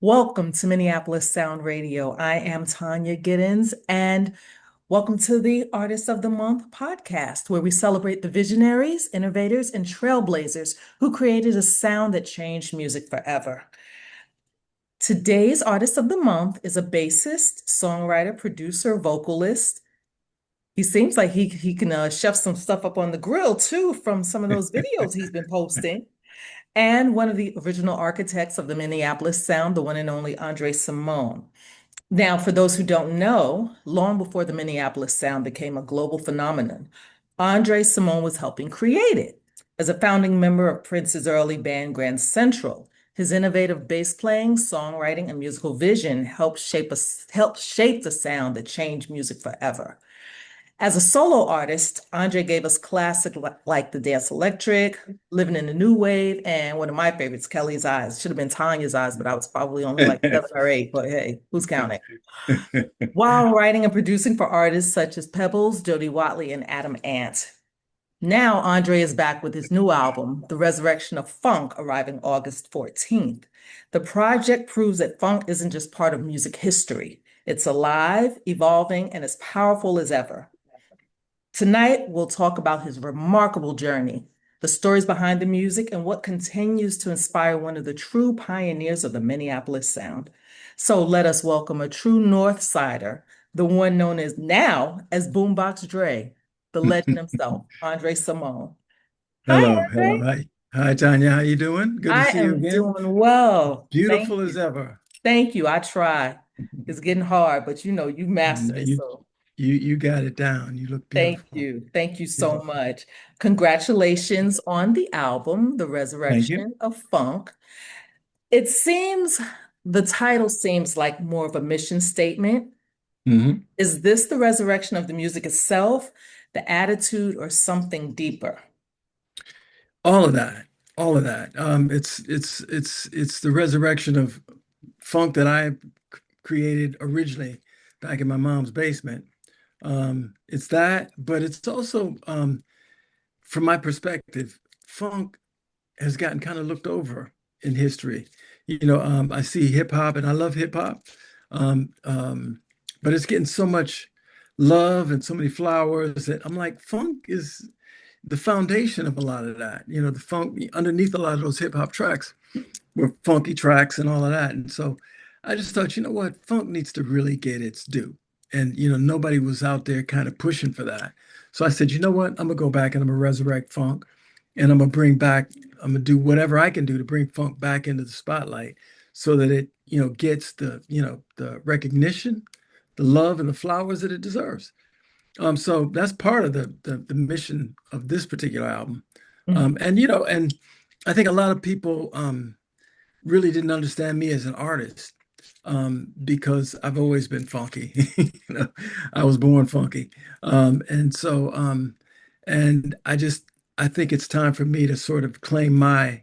Welcome to Minneapolis Sound Radio. I am Tonya Giddens, and welcome to the Artist of the Month podcast, where we celebrate the visionaries, innovators, and trailblazers who created a sound that changed music forever. Today's Artist of the Month is a bassist, songwriter, producer, vocalist. He seems like he can chef some stuff up on the grill too from some of those videos he's been posting. And one of the original architects of the Minneapolis sound, the one and only Andre Cymone. Now, for those who don't know, long before the Minneapolis sound became a global phenomenon, Andre Cymone was helping create it. As a founding member of Prince's early band Grand Central, his innovative bass playing, songwriting, and musical vision helped shape the sound that changed music forever. As a solo artist, Andre gave us classics like The Dance Electric, Living in the New Wave, and one of my favorites, Kelly's Eyes. Should have been Tanya's Eyes, but I was probably only like 7 or 8, but hey, who's counting? While writing and producing for artists such as Pebbles, Jody Watley, and Adam Ant. Now, Andre is back with his new album, The Resurrection of Funk, arriving August 14th. The project proves that funk isn't just part of music history. It's alive, evolving, and as powerful as ever. Tonight, we'll talk about his remarkable journey, the stories behind the music, and what continues to inspire one of the true pioneers of the Minneapolis sound. So let us welcome a true North Sider, the one known as now as Boombox Dre, the legend himself, Andre Cymone. Hi, Hello. Andre. Hi, Tanya. How you doing? Good to I see you am again. doing well. Thank Beautiful as you. ever. Thank you. I try. It's getting hard, but you mastered And it. So you got it down. You look thank beautiful. you. Thank you so Beautiful. much. Congratulations on the album, The Thank you. Resurrection of Funk. It seems the title seems like more of a mission statement. Hmm. Is this the resurrection of the music itself, the attitude, or something deeper? All of that. All of that. It's the resurrection of funk that I created originally back in my mom's basement. It's that, but it's also from my perspective, funk has gotten kind of looked over in history. I see hip hop and I love hip hop, um, um, but it's getting so much love and so many flowers that I'm like, funk is the foundation of a lot of that. The funk underneath a lot of those hip hop tracks were funky tracks and all of that. And so I just thought, you know what, funk needs to really get its due. And nobody was out there kind of pushing for that. So I said, you know what, I'm gonna go back and I'm gonna resurrect funk and I'm gonna do whatever I can do to bring funk back into the spotlight so that it, gets the recognition, the love and the flowers that it deserves. So that's part of the mission of this particular album. Mhm. And I think a lot of people really didn't understand me as an artist because I've always been funky. I was born funky. And I think it's time for me to sort of claim my,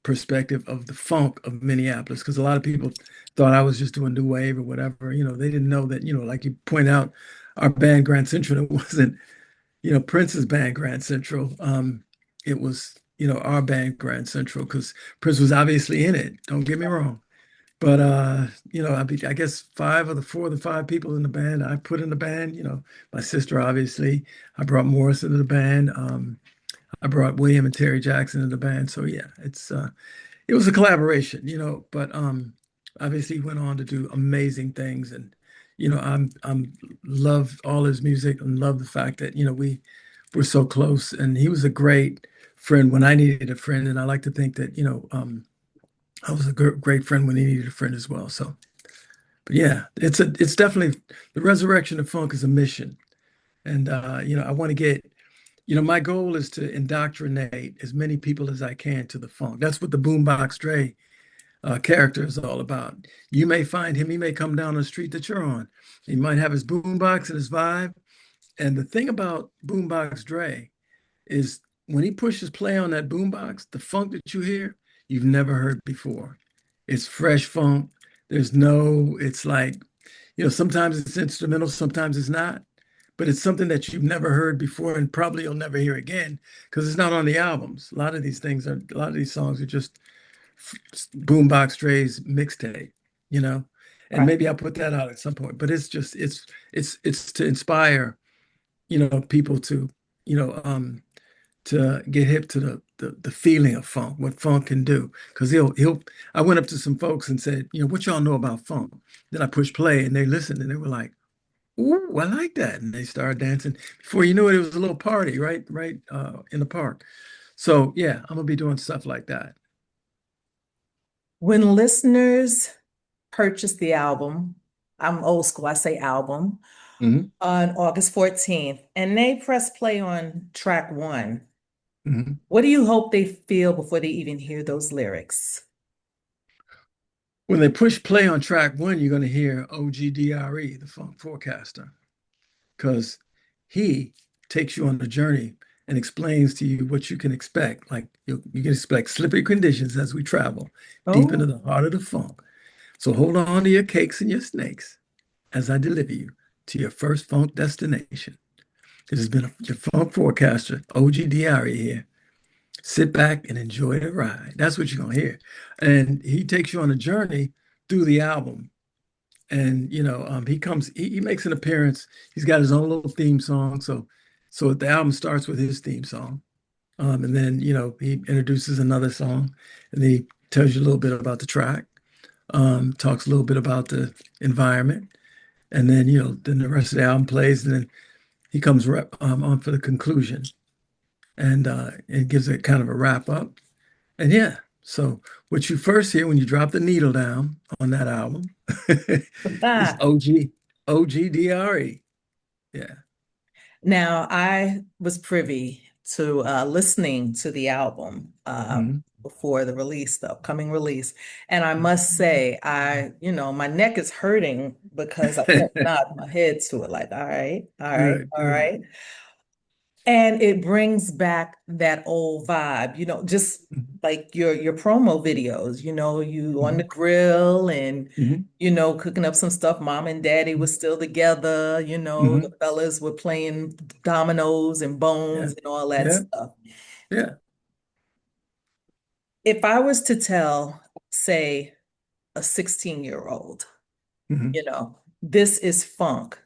perspective of the funk of Minneapolis, because a lot of people thought I was just doing new wave or whatever. They didn't know that, like you point out, our band Grand Central, it wasn't, Prince's band Grand Central. It was, our band Grand Central, because Prince was obviously in it. Don't get me wrong. But I guess five of the four of the five people in the band I put in the band, my sister, obviously. I brought Morris into the band. I brought William and Terry Jackson in the band. So yeah, it was a collaboration, but obviously he went on to do amazing things. And I'm love all his music and love the fact that we were so close, and he was a great friend when I needed a friend. And I like to think that I was a great friend when he needed a friend as well. So, but yeah, it's definitely the resurrection of funk is a mission. And I want to get, my goal is to indoctrinate as many people as I can to the funk. That's what the Boombox Dre character is all about. You may find him, he may come down the street that you're on. He might have his boombox and his vibe. And the thing about Boombox Dre is when he pushes play on that boombox, the funk that you hear, you've never heard before. It's fresh funk. It's like, sometimes it's instrumental, sometimes it's not, but it's something that you've never heard before and probably you'll never hear again because it's not on the albums. A lot of these songs are just Boombox Dre's mixtape, you know, and Right. maybe I'll put that out at some point. But it's just it's to inspire, people to, you know, to get hip to the feeling of funk, what funk can do. Because he'll I went up to some folks and said, what y'all know about funk? Then I pushed play and they listened and they were like, "Ooh, I like that." And they started dancing. Before you knew it, it was a little party right in the park. So yeah, I'm gonna be doing stuff like that. When listeners purchase the album, I'm old school, I say album, Hmm. on August 14th, and they press play on track one, Hmm. what do you hope they feel before they even hear those lyrics? When they push play on track one, you're gonna hear OGDRE, the funk forecaster, because he takes you on a journey and explains to you what you can expect. Like you can expect slippery conditions as we travel deep into Oh, the heart of the funk. So hold on to your cakes and your snakes as I deliver you to your first funk destination. This has been your funk forecaster, OG Diary here. Sit back and enjoy the ride. That's what you're gonna hear. And he takes you on a journey through the album. And he makes an appearance. He's got his own little theme song. So the album starts with his theme song. And then, he introduces another song and then he tells you a little bit about the track, talks a little bit about the environment. And then, then the rest of the album plays, and then he comes on for the conclusion, and it gives it kind of a wrap up. And yeah, so what you first hear when you drop the needle down on that album is ah. OGDRE. Yeah. Now, I was privy to listening to the album Mhm. before the release, the upcoming release. And I must say, my neck is hurting because I kept nodding my head to it, like, all right, all right, Good, all good. right. And it brings back that old vibe, just Mhm. like your promo videos, you on the Mhm. grill and Mhm. cooking up some stuff. Mom and daddy was still together, the Mhm. fellas were playing dominoes and bones Yeah. and all that Yeah. stuff. Yeah. If I was to tell, say, a 16-year-old, Mhm. this is funk,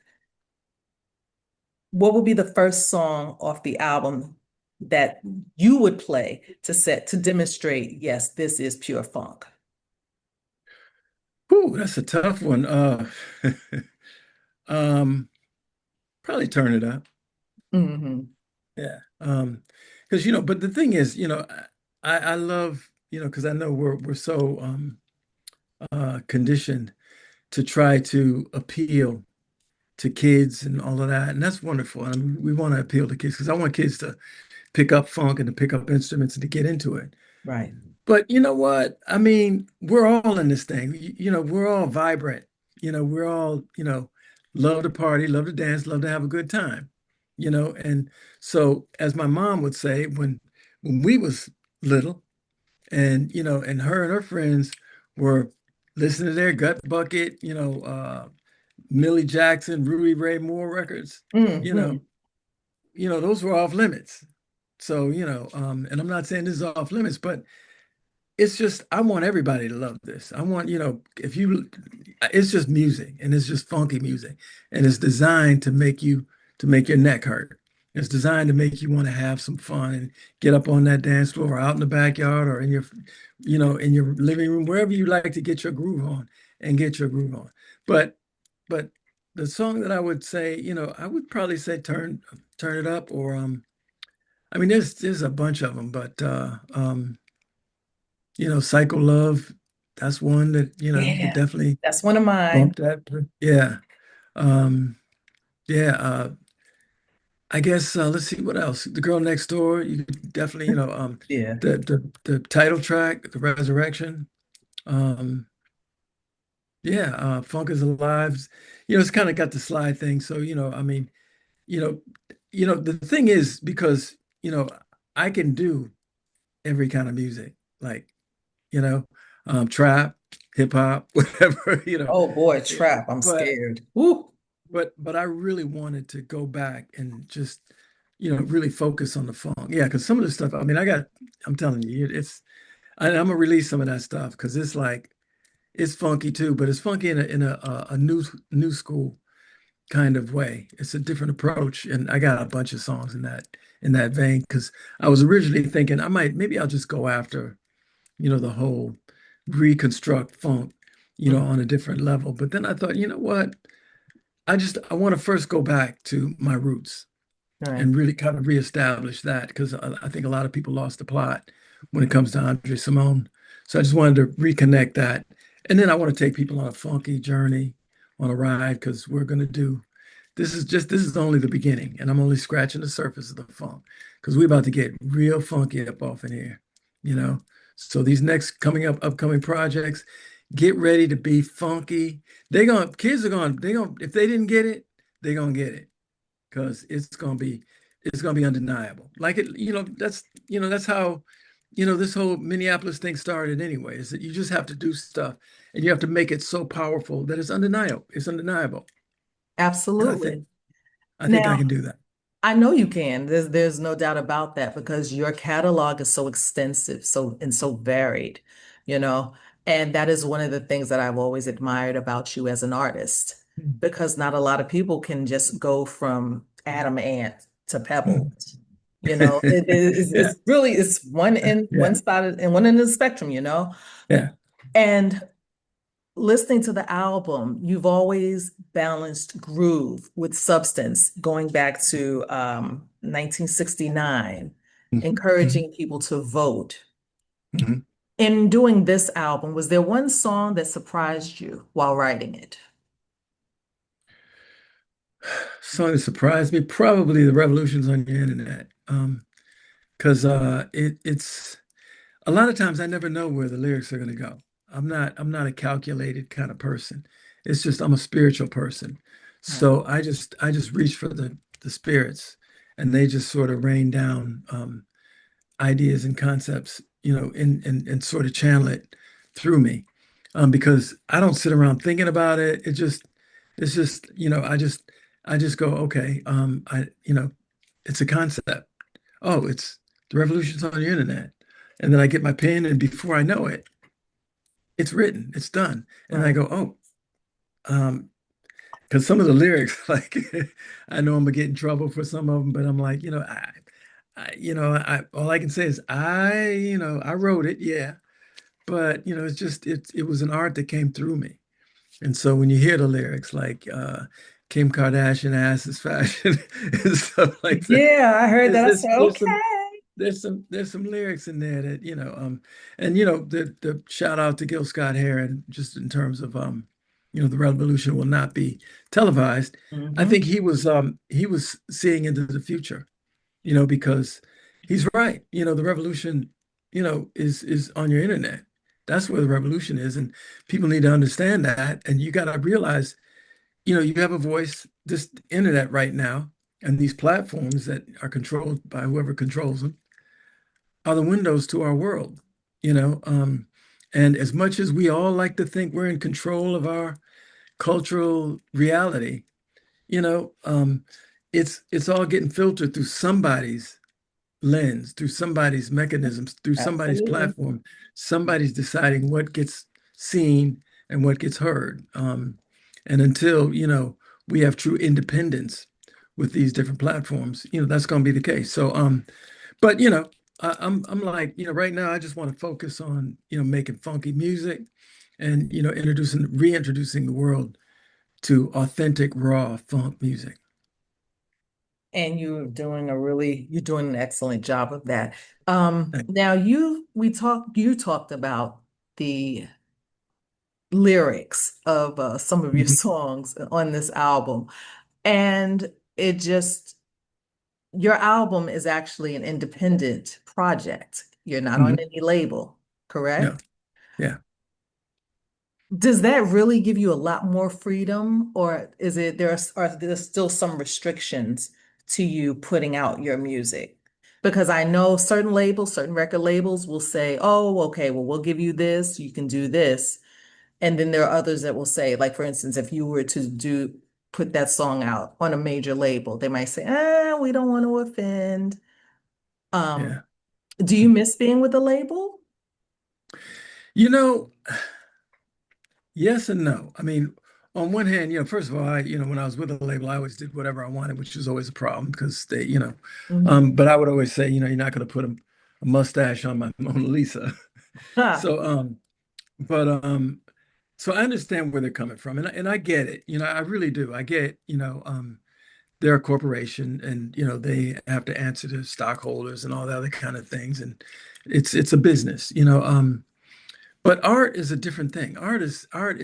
what would be the first song off the album that you would play to demonstrate, yes, this is pure funk? Whew, that's a tough one. Um, Probably turn it up. Hmm. Yeah. Because but the thing is, I love, because I know we're so conditioned to try to appeal to kids and all of that. And that's wonderful. I mean, we want to appeal to kids because I want kids to pick up funk and to pick up instruments and to get into it. Right. But you know what? I mean, we're all in this thing. We're all vibrant. We're all, love to party, love to dance, love to have a good time. And so as my mom would say, when we was little and and her friends were listening to their Gut Bucket, Millie Jackson, Ruby Ray Moore records, you know, Hmm. those were off limits. So, and I'm not saying this is off limits, but it's just I want everybody to love this. I want, if you it's just music and it's just funky music and it's designed to make your neck hurt. It's designed to make you want to have some fun and get up on that dance floor or out in the backyard or in your in your living room, wherever you like to get your groove on and get your groove on. But but the song that I would say, I would probably say turn it up or I mean there's a bunch of them, but Psycho Love, that's one that, would Yeah, definitely that's one of bump mine. that. Yeah. Um, yeah. I guess let's see what else. The Girl Next Door, you could definitely, Yeah. the title track, The Resurrection. Um, yeah, Funk is Alive. It's kind of got the slide thing. So, I mean, you know, the thing is because, I can do every kind of music. Like, you know, trap, hip hop, whatever, Oh boy, Yeah, trap. I'm but scared. Woo. but I really wanted to go back and just, really focus on the funk. Yeah, because some of the stuff, I mean, I'm telling you, it's I'm gonna release some of that stuff because it's like it's funky too, but it's funky in a new school kind of way. It's a different approach, and I got a bunch of songs in that vein because I was originally thinking I might maybe I'll just go after the whole reconstruct funk, Mhm. on a different level. But then I thought, you know what? I want to first go back to my roots Right. and really kind of reestablish that because I think a lot of people lost the plot when it comes to Andre Cymone. So I just wanted to reconnect that. And then I want to take people on a funky journey, on a ride, because we're going to do this is only the beginning, and I'm only scratching the surface of the funk because we're about to get real funky up off in here, you know. So these next upcoming projects, get ready to be funky. Kids are going, if they didn't get it, they're gonna get it because it's gonna be undeniable. Like that's how this whole Minneapolis thing started anyway, is that you just have to do stuff and you have to make it so powerful that it's undeniable. It's undeniable. And Absolutely. I think I Now, can do that. I know you can. There's no doubt about that because your catalog is so extensive, so varied, you know. And that is one of the things that I've always admired about you as an artist, because not a lot of people can just go from Adam Ant to Pebbles. You know, Yeah, it's really it's one in one yeah, side and one end of the spectrum, you know. yeah. And listening to the album, you've always balanced groove with substance, going back to 1969, Mhm, mhm, encouraging people to vote. mhm. In doing this album, was there one song that surprised you while writing it? Song that surprised me, probably the revolutions on your internet. Because it's a lot of times I never know where the lyrics are going to go. I'm not a calculated kind of person. It's just I'm a spiritual person. Right. So I just reach for the spirits and they just sort of rain down ideas and concepts, and sort of channel it through me. Because I don't sit around thinking about it. It's just, I just go, okay, it's a concept. Oh, it's the revolution's on the internet. And then I get my pen, and before I know it, it's written, it's done. And I Right. go, oh, because some of the lyrics, like, I know I'm gonna get in trouble for some of them, but I'm like, all I can say is I wrote it, yeah, but it was an art that came through me. And so when you hear the lyrics like Kim Kardashian ass is fashion and stuff like that, Yeah, I heard that. there's I this said, okay. there's some lyrics in there that and the shout out to Gil Scott Heron just in terms of the revolution will not be televised. I Hmm. think he was seeing into the future, because he's right. The revolution, is on your internet. That's where the revolution is, and people need to understand that. And you got to realize, you have a voice. This internet right now, and these platforms that are controlled by whoever controls them, are the windows to our world. You know, um, and as much as we all like to think we're in control of our cultural reality, you know, um, it's all getting filtered through somebody's lens, through somebody's mechanisms, through somebody's Absolutely. platform. Somebody's deciding what gets seen and what gets heard. And until, we have true independence with these different platforms, that's going to be the case. So, but I'm like, right now I just want to focus on, making funky music and, reintroducing the world to authentic, raw funk music. And you're doing an excellent job of that. Now you talked about the lyrics of some of your Mhm, songs on this album. And it just, your album is actually an independent project. You're not on mhm. any label, Yeah, correct? yeah. Does that really give you a lot more freedom, or are there still some restrictions to you putting out your music? Because I know certain labels, certain record labels will say, "Oh, okay, well, we'll give you this, you can do this." And then there are others that will say, like for instance, if you were to do put that song out on a major label, they might say, we don't want to offend." Um, Yeah. do you miss being with a label? You know, yes and no. I mean, on one hand, first of all, when I was with a label, I always did whatever I wanted, which was always a problem because Mhm. but I would always say, you're not going to put a mustache on my Mona Lisa. Ha. So, but so I understand where they're coming from, and I get it. I really do. I get, they're a corporation, and they have to answer to stockholders and all the other kind of things, and it's a business. But art is a different thing. Art is art.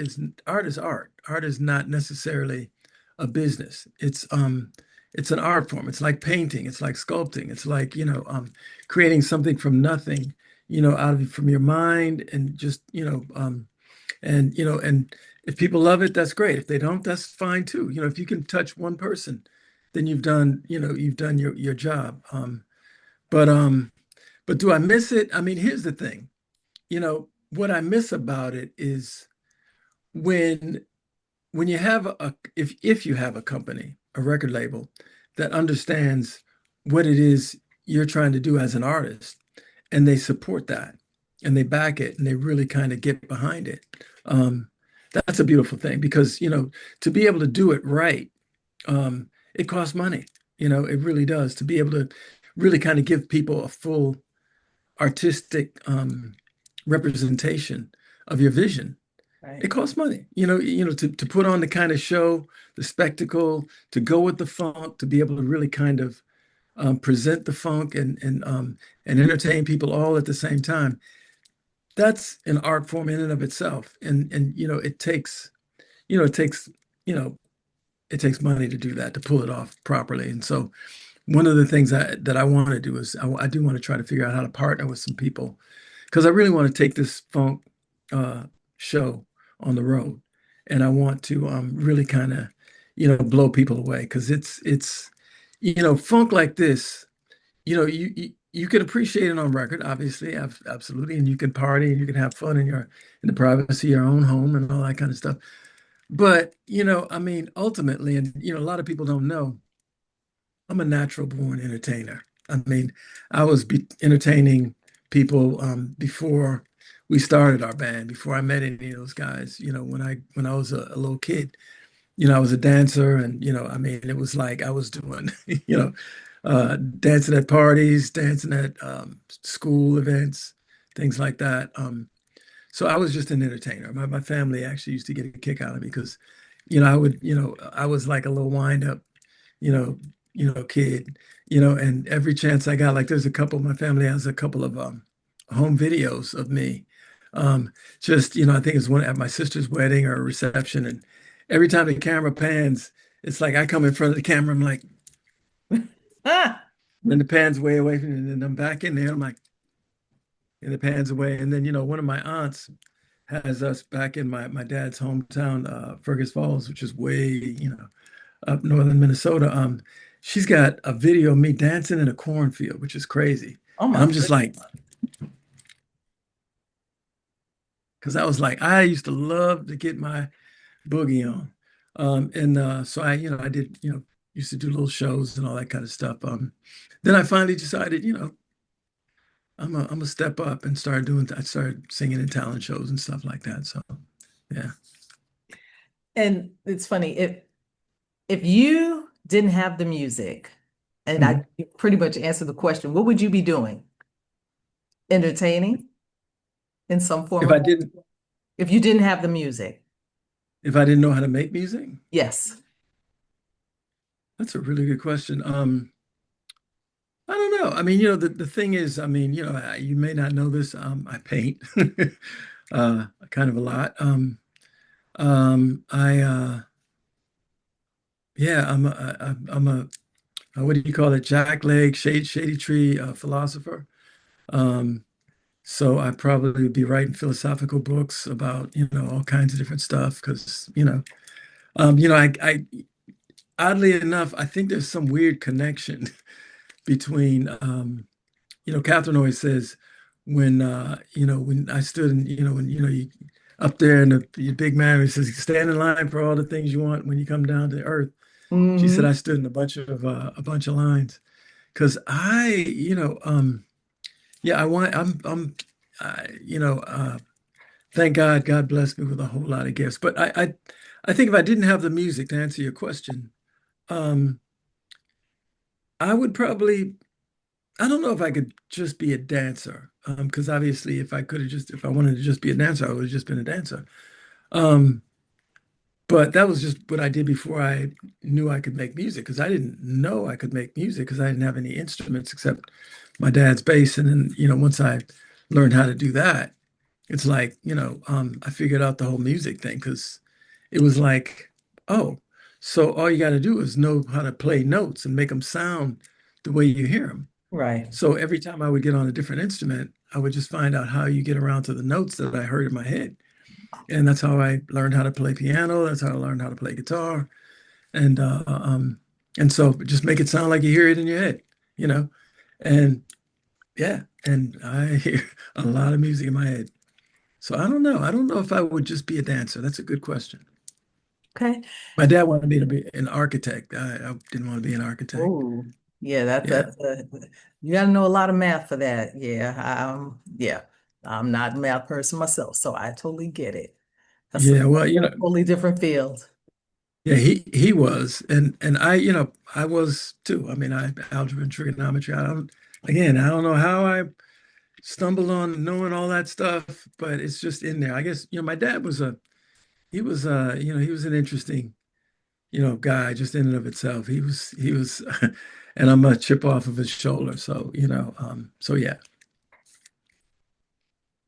Art is not necessarily a business. It's an art form. It's like painting. It's like sculpting. It's like creating something from nothing, out of from your mind, and just and if people love it, that's great. If they don't, that's fine too. If you can touch one person, then you've done your job. But but do I miss it? I mean, here's the thing. What I miss about it is when you have if you have a company, a record label that understands what it is you're trying to do as an artist, and they support that, and they back it, and they really kind of get behind it. Um, that's a beautiful thing because to be able to do it right, it costs money. It really does to be able to really kind of give people a full artistic representation of your vision. It Right. costs money, to put on the kind of show, the spectacle, to go with the funk, to be able to really kind of present the funk and entertain people all at the same time. That's an art form in and of itself, and it takes you know it takes money to do that, to pull it off properly. And so one of the things that I want to do is I do want to try to figure out how to partner with some people because I really want to take this funk uh, show on the road, and I want to really kind of blow people away because it's funk like this. You can appreciate it on record, obviously, absolutely, and you can party and you can have fun in the privacy of your own home and all that kind of stuff. But I mean, ultimately, and a lot of people don't know, I'm a natural born entertainer. I mean, I was entertaining people before we started our band, before I met any of those guys. When I was a little kid, I was a dancer, and I mean, it was like I was doing, dancing at parties, dancing at school events, things like that. So I was just an entertainer. My family actually used to get a kick out of me because, I was like a little wind up, you know, kid, and every chance I got, like there's a couple, my family has a couple of home videos of me. Just, I think it's one at my sister's wedding or a reception, and every time the camera pans, it's like I come in front of the camera, I'm like, Ah. then the pan's way away from me, and then I'm back in there, I'm like, and the pan's away. And then, one of my aunts has us back in my dad's hometown, Fergus Falls, which is way, up northern Minnesota. She's got a video of me dancing in a cornfield, which is crazy. Oh And my I'm just goodness. like, because I was like, I used to love to get my boogie on. And so I did, used to do little shows and all that kind of stuff. Then I finally decided, I'm a step up and I started singing in talent shows and stuff like that. So yeah. And it's funny, if you didn't have the music, and I Mhm. pretty much answered the question, what would you be doing? Entertaining in some form If of, I didn't, if you didn't have the music? if I didn't know how to make music, Yes. that's a really good question. I don't know. I mean, the thing is, I mean, you may not know this. I paint kind of a lot. I yeah, I'm a what do you call it? Jackleg, shady tree philosopher. Um, so I probably would be writing philosophical books about, all kinds of different stuff because, I oddly enough, I think there's some weird connection between Catherine always says when I stood and when you up there in the big man who says stand in line for all the things you want when you come down to earth. She said Hmm. I stood in a bunch of lines because I yeah I want I'm I, you know thank God, God blessed me with a whole lot of gifts. But I think if I didn't have the music to answer your question, um, I would probably, I don't know if I could just be a dancer. Because obviously if I wanted to just be a dancer, I would have just been a dancer. Um, but that was just what I did before I knew I could make music, because I didn't know I could make music because I didn't have any instruments except my dad's bass. And then, once I learned how to do that, it's like, I figured out the whole music thing because it was like, oh, so all you got to do is know how to play notes and make them sound the way you hear them. Right. So every time I would get on a different instrument, I would just find out how you get around to the notes that I heard in my head. And that's how I learned how to play piano. That's how I learned how to play guitar. And and so just make it sound like you hear it in your head, you know. And yeah, and I hear a lot of music in my head. So I don't know. I don't know if I would just be a dancer. That's a good question. Okay. My dad wanted me to be an architect. I didn't want to be an architect. Oh, yeah, Yeah. you got to know a lot of math for that. Yeah, I'm not a math person myself, so I totally get it. Yeah. Well, That's a totally different field. yeah, he was, and I, I was too. I mean, I algebra and trigonometry. I don't know how I stumbled on knowing all that stuff, but it's just in there. I guess, my dad was he was an interesting, guy just in and of itself. He was, and I'm a chip off of his shoulder. So, so yeah.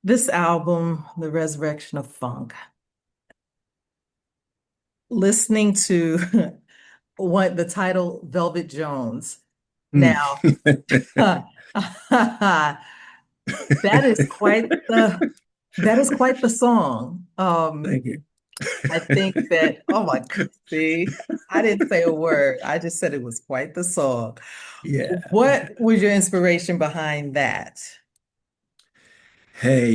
This album, The Resurrection of Funk, listening to what the title Velvet Jones. Mm. Now, that is quite the song. Thank you. I think that, oh my God, see, I didn't say a word. I just said it was quite the song. Yeah. What was your inspiration behind that? Hey,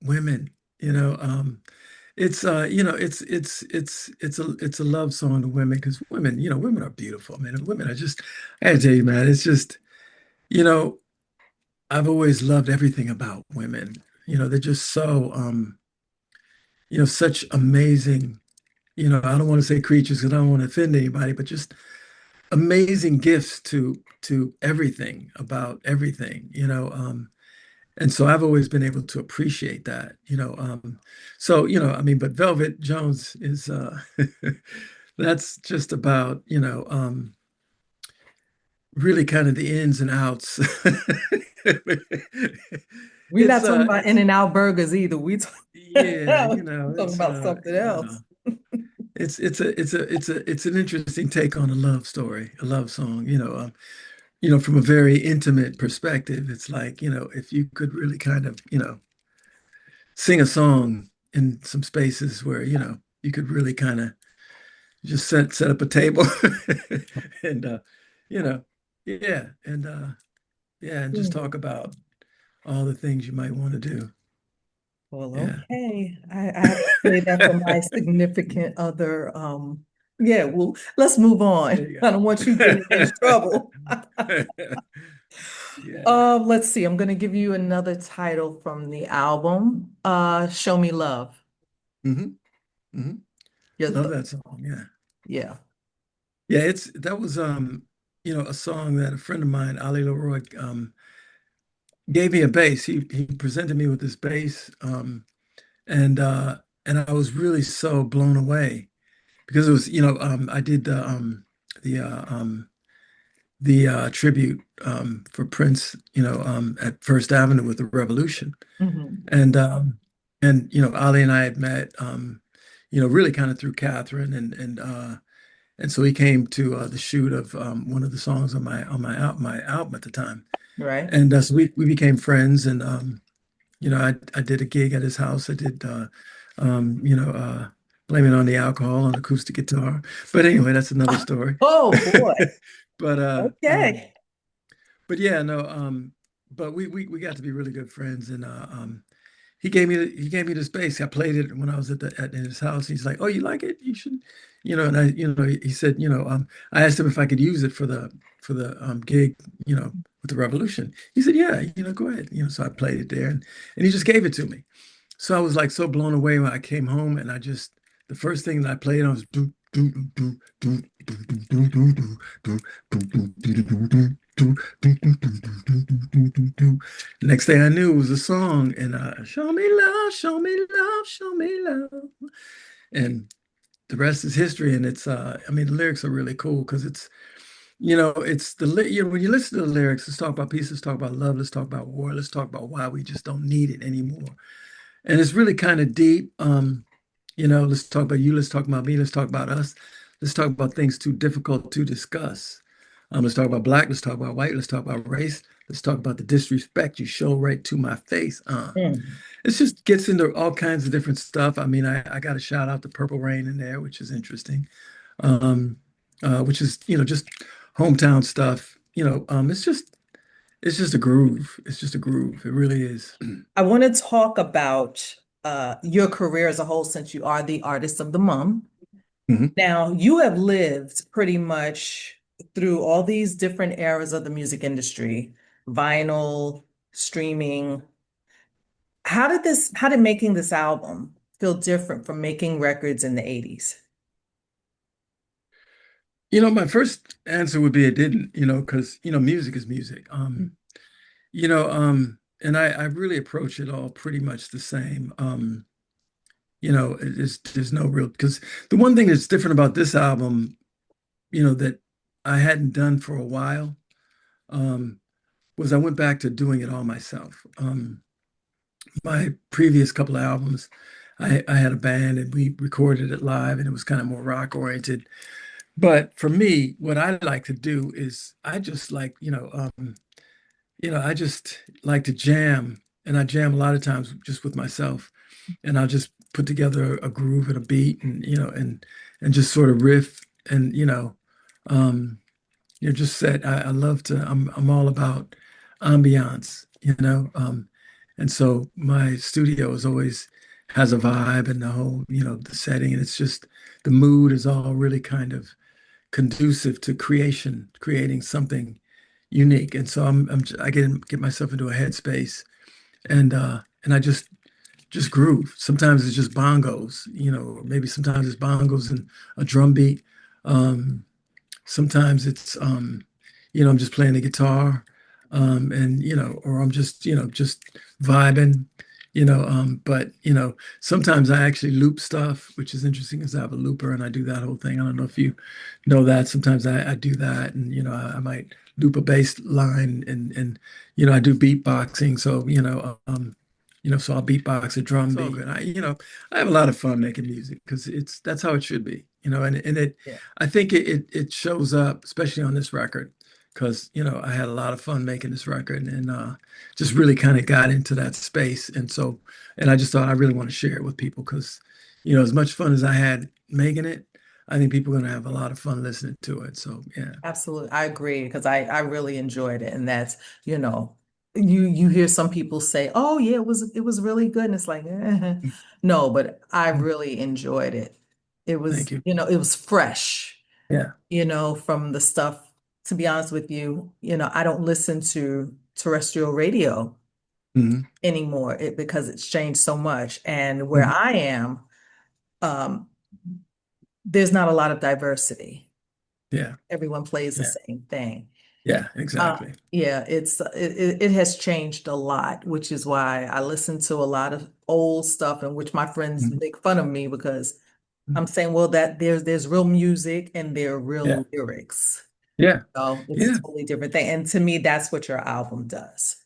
women, you know, it's it's a love song to women because women are beautiful, man. Women are just, I gotta tell you, man, it's just, you know, I've always loved everything about women. They're just so such amazing, I don't want to say creatures because I don't want to offend anybody, but just amazing gifts to everything about everything, and so I've always been able to appreciate that, so, I mean, but Velvet Jones is that's just about, really kind of the ins and outs. We're not talking about It's In-N-Out burgers either. yeah, Talking about something else. it's an interesting take on a love story, a love song, from a very intimate perspective. It's like, if you could really kind of, sing a song in some spaces where, you could really kind of just set up a table and you know, yeah, and just Hmm. talk about all the things you might want to do. Well, Yeah. okay. I have to say that for my significant other. Yeah, well, let's move on. There you I don't want you getting in trouble. go. Yeah. Let's see. I'm going to give you another title from the album. Show Me Love. hmm hmm Your Love th that song. Yeah. Yeah. Yeah, that was a song that a friend of mine, Ali Leroy, gave me a bass. He presented me with this bass, and I was really so blown away because it was, I did the tribute for Prince, at First Avenue with the Revolution. Hmm. And Ali and I had met, really kind of through Catherine, and so he came to the shoot of one of the songs on my album at the time, Right. and so we became friends, and I did a gig at his house. I did um, you know uh, Blame It on the Alcohol on acoustic guitar, but anyway, that's another story. Oh boy. But Okay. yeah, no, but we got to be really good friends, and he gave me the space. I played it when I was at his house. He's like, "Oh, you like it? You should," And he said, I asked him if I could use it for the gig, with the revolution. He said, yeah, go ahead. So I played it there and he just gave it to me. So I was like so blown away when I came home and the first thing that I played on was do do do do do do do do do do do do do do do do do. Next thing I knew it was a song and show me love, show me love, show me love. And the rest is history. And I mean, the lyrics are really cool because when you listen to the lyrics, let's talk about peace, let's talk about love, let's talk about war, let's talk about why we just don't need it anymore. And it's really kind of deep. Let's talk about you, let's talk about me, let's talk about us, let's talk about things too difficult to discuss. Let's talk about black, let's talk about white, let's talk about race, let's talk about the disrespect you show right to my face. Mm. It just gets into all kinds of different stuff. I mean, I got to shout out the Purple Rain in there, which is interesting. Um, which is, just hometown stuff. It's just a groove. It's just a groove. It really is. I want to talk about your career as a whole since you are the artist of the month. Mhm. Now, you have lived pretty much through all these different eras of the music industry, vinyl, streaming. How did making this album feel different from making records in the 80s? My first answer would be it didn't, because, music is music. And I really approach it all pretty much the same. There's no real, because the one thing that's different about this album, that I hadn't done for a while, um, was I went back to doing it all myself. My previous couple of albums, I had a band and we recorded it live and it was kind of more rock oriented. But for me, what I like to do is I just like, I just like to jam and I jam a lot of times just with myself and I'll just put together a groove and a beat and, and just sort of riff and, um, just set. I love to, I'm all about ambiance, and so my studio is always has a vibe and the whole, the setting, and it's just the mood is all really kind of conducive to creating something unique. And so I get myself into a headspace and I just groove. Sometimes it's just bongos, or maybe sometimes it's bongos and a drum beat. Um, Sometimes it's I'm just playing the guitar, and or I'm just vibing, but sometimes I actually loop stuff, which is interesting because I have a looper and I do that whole thing. I don't know if you know that. Sometimes I do that, and I might loop a bass line, and I do beatboxing, so so I'll beatbox a drum beat, and I have a lot of fun making music because that's how it should be, and it Yeah, I think it shows up, especially on this record, because I had a lot of fun making this record and just really kind of got into that space, and I just thought I really want to share it with people because as much fun as I had making it, I think people are going to have a lot of fun listening to it. So yeah. absolutely. I agree because I really enjoyed it. And that's, you know, you hear some people say, "Oh yeah, it was really good." And it's like, no, but I really enjoyed it. It Thank was, you. it was fresh, Yeah. from the stuff. To be honest with you, I don't listen to terrestrial radio Hmm. anymore because it's changed so much. And where Hmm. I am, um, there's not a lot of diversity. Yeah. Everyone plays the Yeah. same thing. Yeah. Exactly. Yeah, it has changed a lot, which is why I listen to a lot of old stuff, in which my friends Mhm. make fun of me because I'm saying, well, that there's real music and there are Yeah. real lyrics. Yeah. So it's a Yeah. totally different thing. And to me, that's what your album does.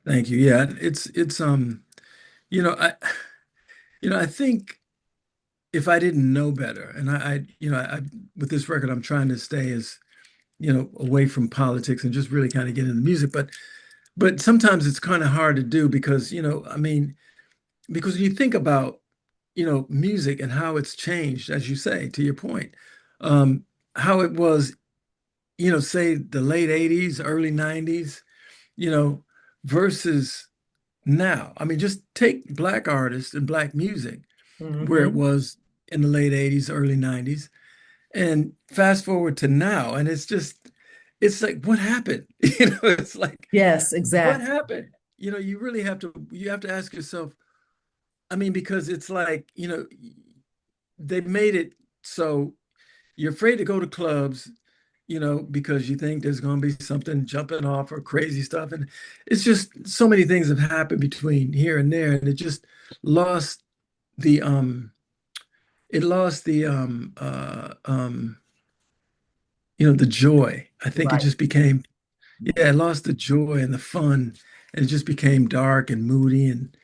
Thank you. Yeah. It's you know, I I think if I didn't know better, and I with this record, I'm trying to stay as, away from politics and just really kind of get into music. But sometimes it's kind of hard to do because, I mean, because when you think about, music and how it's changed, as you say, to your point, um, how it was, say the late 80s, early 90s, you know, versus now. I mean, just take black artists and black music where it Hmm. was in the late 80s, early 90s, and fast forward to now, and it's just it's like, what happened? It's like, Yes, what exactly. happened? You really you have to ask yourself, I mean, because it's like, they made it so you're afraid to go to clubs, because you think there's going to be something jumping off or crazy stuff. And it's just so many things have happened between here and there. And it just lost the, it lost the, the joy. I think it Right. just became, yeah, it lost the joy and the fun, and it just became dark and moody, and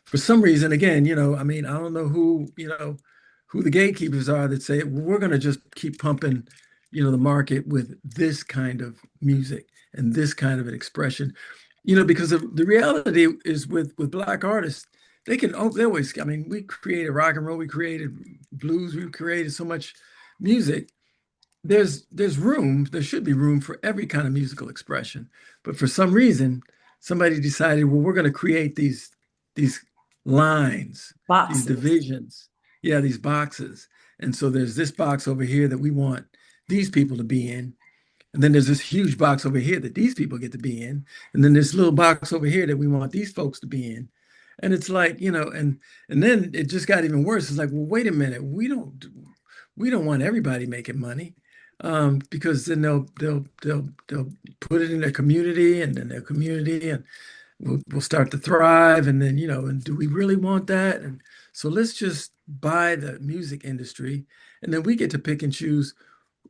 for some reason, again, I mean, I don't know who the gatekeepers are that say, well, we're going to just keep pumping, the market with this kind of music and this kind of an expression, because the reality is with Black artists, they always, I mean, we created rock and roll, we created blues, we created so much music. There's room, there should be room for every kind of musical expression. But for some reason, somebody decided, well, we're going to create these lines, these Boxes. divisions, yeah, these boxes. And so there's this box over here that we want these people to be in. And then there's this huge box over here that these people get to be in. And then this little box over here that we want these folks to be in. And it's like, and then it just got even worse. It's like, well, wait a minute, we don't want everybody making money, because then they'll put it in their community, and then their community and will start to thrive, and then and do we really want that? And so let's just buy the music industry, and then we get to pick and choose,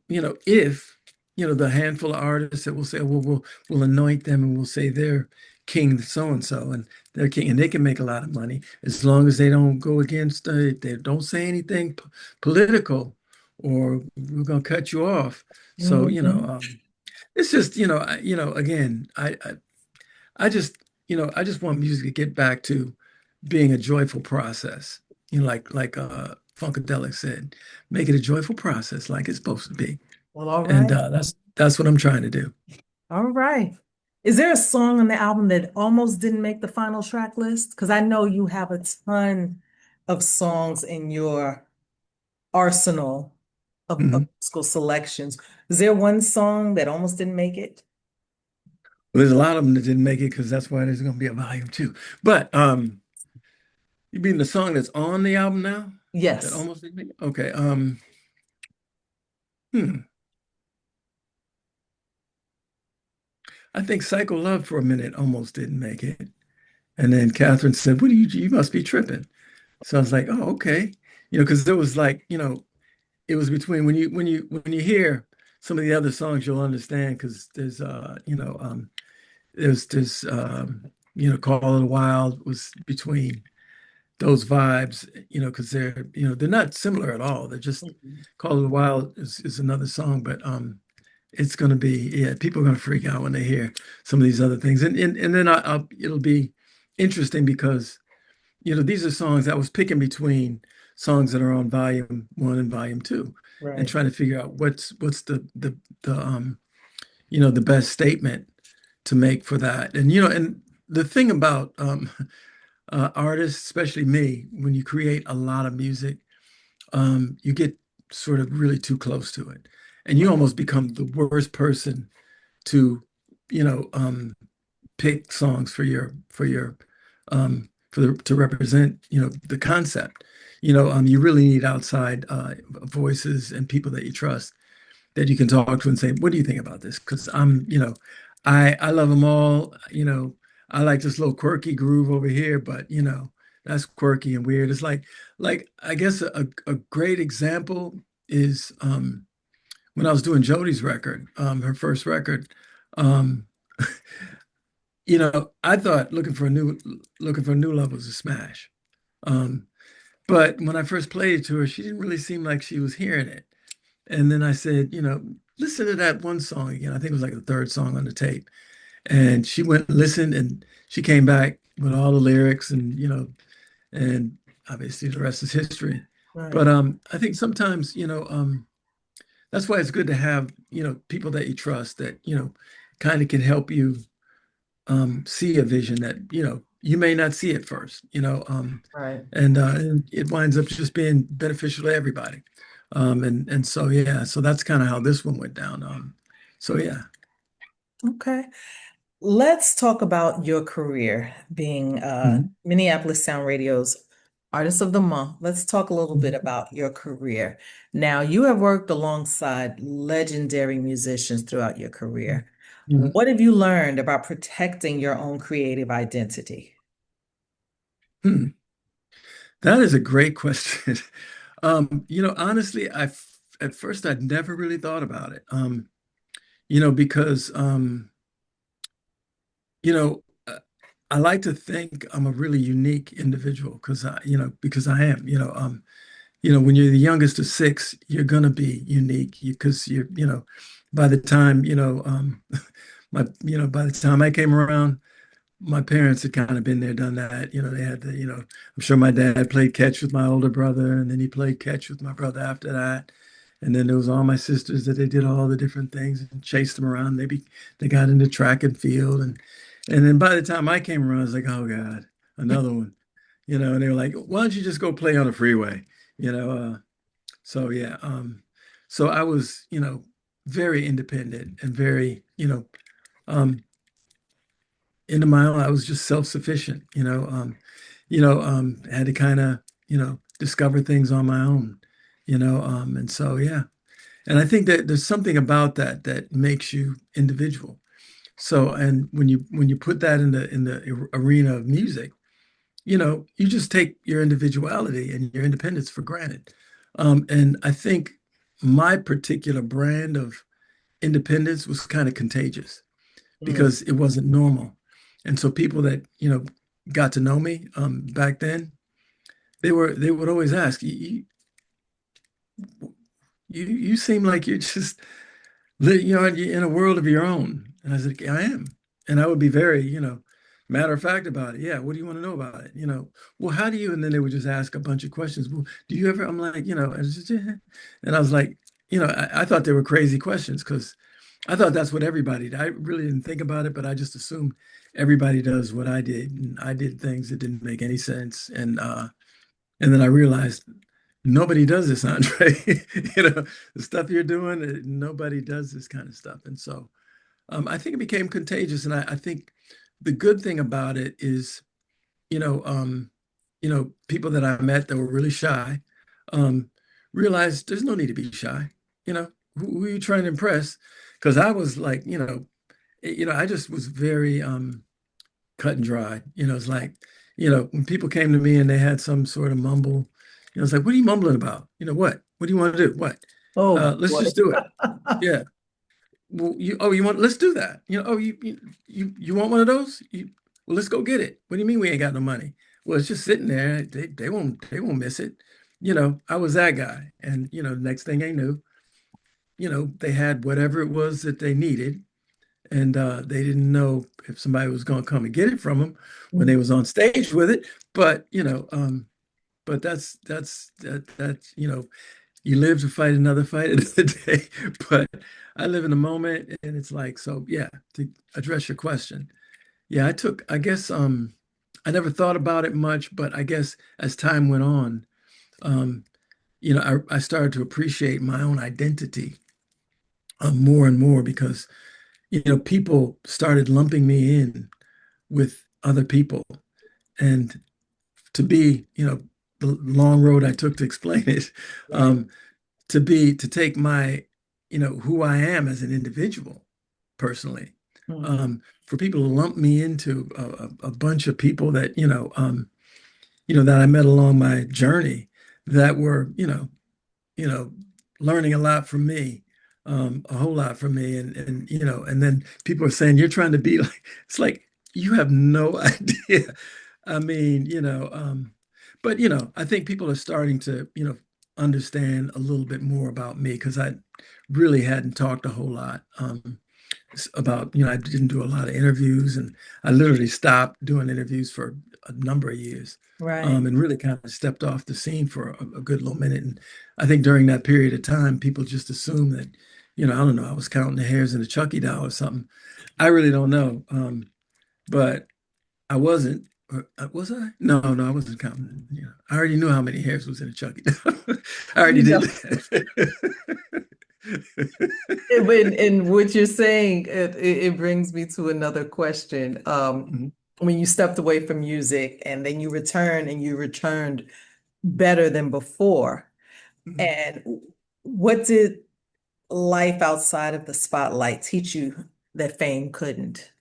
if the handful of artists that will say, well, we'll anoint them and we'll say they're king so and so, and they're king, and they can make a lot of money as long as they don't go against, they don't say anything political, or we're going to cut you off. So Mhm. it's just, again, I just, I just want music to get back to being a joyful process. Like Funkadelic said, make it a joyful process like it's supposed to be. Well, all And right. that's what I'm trying to do. All right. Is there a song on the album that almost didn't make the final track list? Because I know you have a ton of songs in your arsenal of Mhm. school selections. Is there one song that almost didn't make it? Well, there's a lot of them that didn't make it because that's why there's going to be a volume two. But you mean the song that's on the album now that Yes. almost didn't make it? Okay. Hmm. I think Psycho Love for a minute almost didn't make it. And then Catherine said, "What do you must be tripping." So I was like, "Oh, okay." Because there was like, it was between when you hear some of the other songs, you'll understand because there's Call of the Wild was between those vibes, because they're not similar at all. They're just Mhm. Call of the Wild is another song, but it's gonna be, yeah, people are gonna freak out when they hear some of these other things. And then it'll be interesting because these are songs I was picking between songs that are on volume one and volume two, and Right. trying to figure out what's the best statement to make for that. And the thing about artists, especially me, when you create a lot of music, you get sort of really too close to it, and you Right. almost become the worst person to, you know, pick songs to represent, the concept. You really need outside voices and people that you trust, that you can talk to and say, what do you think about this? Because I love them all. I like this little quirky groove over here, but that's quirky and weird. It's like I guess a great example is when I was doing Jodi's record, her first record. Um, I thought looking for a new level was a smash. Um, but when I first played it to her, she didn't really seem like she was hearing it. And then I said, listen to that one song again. I think it was like the third song on the tape. And she went and listened, and she came back with all the lyrics, and obviously the rest is history. But Right. I think sometimes, that's why it's good to have, people that you trust that, kind of can help you see a vision that, you may not see at first, Right. and it winds up just being beneficial to everybody. And so yeah, so that's kind of how this one went down. So yeah. Okay. Let's talk about your career being Mhm. Minneapolis Sound Radio's Artist of the Month. Let's talk a little bit Mhm. about your career. Now, you have worked alongside legendary musicians throughout your career. Mhm. What have you learned about protecting your own creative identity? Hmm. That is a great question. Honestly, at first I'd never really thought about it. Because you know, I like to think I'm a really unique individual because I am. When you're the youngest of six, you're gonna be unique because by the time, by the time I came around, my parents had kind of been there, done that. They had I'm sure my dad played catch with my older brother, and then he played catch with my brother after that. And then there was all my sisters that they did all the different things and chased them around. They got into track and field, and then by the time I came around, I was like, oh God, another one. And they were like, why don't you just go play on the freeway? You know, so yeah, so I was, very independent and very, um, into my own. I was just self-sufficient, had to kind of, discover things on my own, and so yeah. And I think that there's something about that that makes you individual. So, and when you put that in the arena of music, you just take your individuality and your independence for granted. And I think my particular brand of independence was kind of contagious Mm. because it wasn't normal. And so people that, got to know me back then, they would always ask, you seem like you're just you're in a world of your own. And I said, I am. And I would be very, matter of fact about it. Yeah, what do you want to know about it? Well, how do you? And then they would just ask a bunch of questions. Well, do you ever? I'm like, and, it's just, yeah. And I was like, I thought they were crazy questions because I thought that's what everybody did. I really didn't think about it, but I just assumed everybody does what I did. And I did things that didn't make any sense. And then I realized nobody does this, Andre. The stuff you're doing, nobody does this kind of stuff. And so I think it became contagious. And I think the good thing about it is, you know, um, people that I met that were really shy, um, realized there's no need to be shy. Who are you trying to impress? Because I was like, I just was very cut and dry. It's like, when people came to me and they had some sort of mumble, it's like, what are you mumbling about? What? What do you want to do? What? Oh Let's boy. just do it. Yeah. Well, let's do that. You want one of those? Well, let's go get it. What do you mean we ain't got no money? Well, it's just sitting there. They won't miss it. I was that guy. And, next thing they knew, they had whatever it was that they needed. And they didn't know if somebody was going to come and get it from them when they was on stage with it. But, but that's you live to fight another fight another day. But I live in the moment, and it's like, so yeah, to address your question. Yeah, I guess I never thought about it much, but I guess as time went on, um, I started to appreciate my own identity more and more because, people started lumping me in with other people. And to be, the long road I took to explain it, Right. um, to take my, who I am as an individual personally, Mhm. for people to lump me into a bunch of people that, that I met along my journey that were, you know, learning a lot from me, a whole lot from me. And then people are saying, you're trying to be like, it's like, you have no idea. I mean, but, I think people are starting to, understand a little bit more about me because I really hadn't talked a whole lot. About, I didn't do a lot of interviews and I literally stopped doing interviews for a number of years, Right. and really kind of stepped off the scene for a good little minute. And I think during that period of time, people just assumed that, I don't know, I was counting the hairs in a Chucky doll or something. I really don't know. But I wasn't. Was I? No, no, I wasn't counting. You know, I already knew how many hairs was in a Chucky. I already You did know, that. and what you're saying, it brings me to another question. Mhm, When you stepped away from music and then you return and you returned better than before, mhm. and what did life outside of the spotlight teach you that fame couldn't?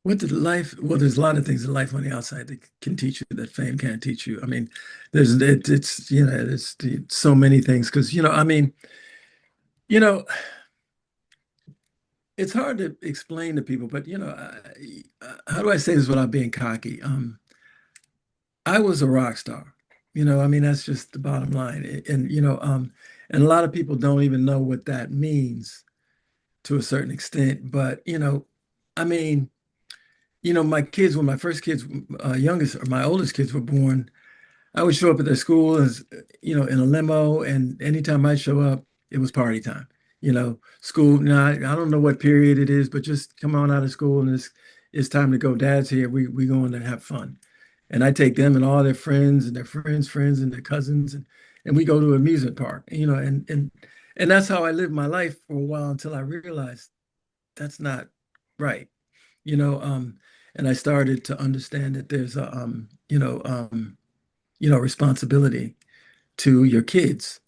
What did life? Well, there's a lot of things in life on the outside that can teach you that fame can't teach you. I mean, it's so many things because I mean, you know, it's hard to explain to people, but how do I say this without being cocky? I was a rock star. I mean, that's just the bottom line. And a lot of people don't even know what that means to a certain extent. But, I mean, my kids, when my first kids, youngest or my oldest kids were born, I would show up at their school as, in a limo, and anytime I show up, it was party time. School. Now I don't know what period it is, but just come on out of school and it's time to go. Dad's here. We going to have fun. And I take them and all their friends and their friends and their cousins and we go to an amusement park, and that's how I lived my life for a while until I realized that's not right, you know, and I started to understand that there's a responsibility to your kids.